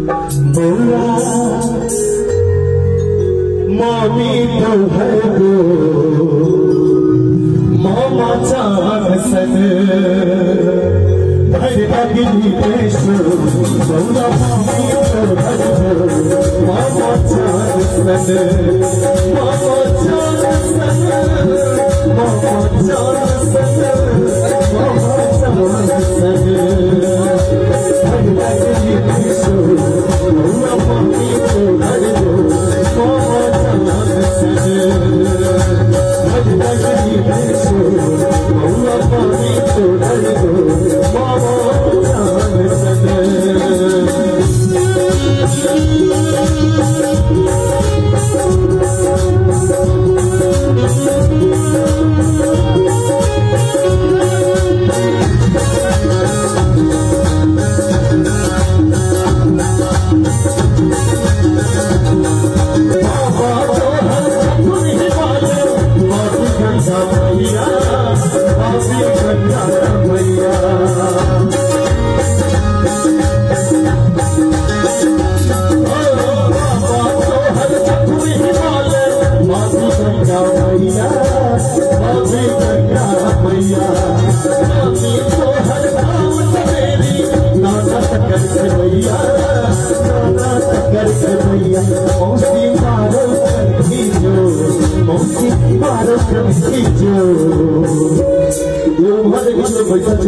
बोला मामी तो है गो मामा चान सन भगनी पेशो बोला मामी तो है गो मामा चान सन मामा चान सन मामा चान सन मामा चान सन भगनी पेशो बोला मामी तो है गो मामा चान सन भगनी पेशो बोला मामी तो है गो मामा चान सन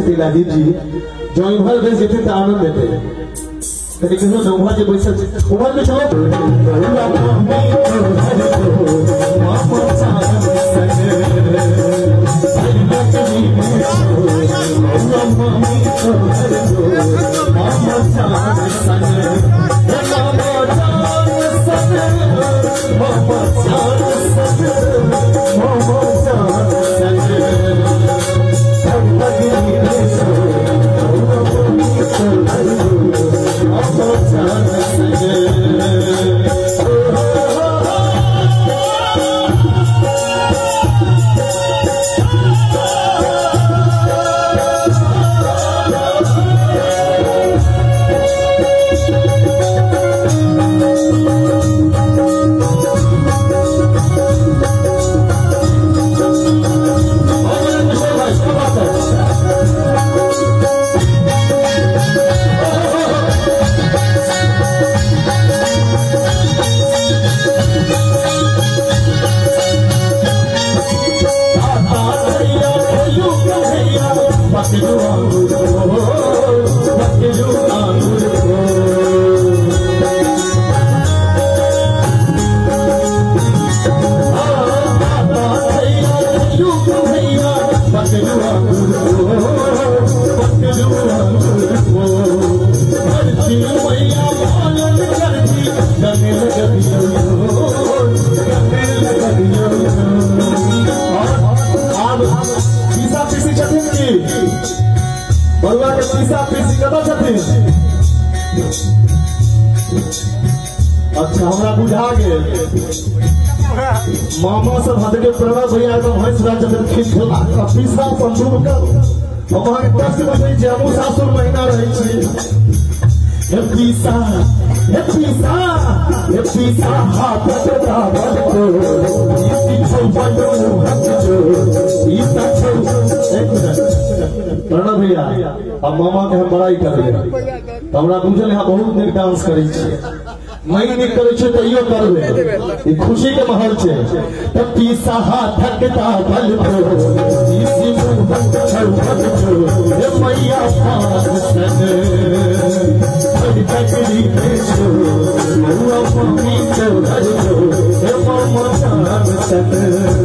दिलादी जी जो इम्फाल में जितने आनंद देते हैं तरीके से नौहा जो पैसा उम्र में चलो अच्छा हमरा बुझा गेल मामा सब हाथ के प्रणव भैया तो भैंस राजा जब खेत खेला पीसा संभव कर हम अहाँ प्रश्न बनै छै हमहु सासुर महीना रहै छी हे पीसा हाथ पकड़ा बंदो इसी छौ बंदो पीसा छौ एक मिनट प्रणव भैया अब मामा के हम बड़ाई करिए हमरा बुझल यहाँ बहुत नीक डांस करै छी मई नीक करे छे तइयो करबे ई खुशी के माहौल छे त पीसा हाथ ठकता बल को इसी मुंह छौ छौ हे मैया पास सन बड़ी तकली पेशो मौआ पानी तो हर हे मामा चान सन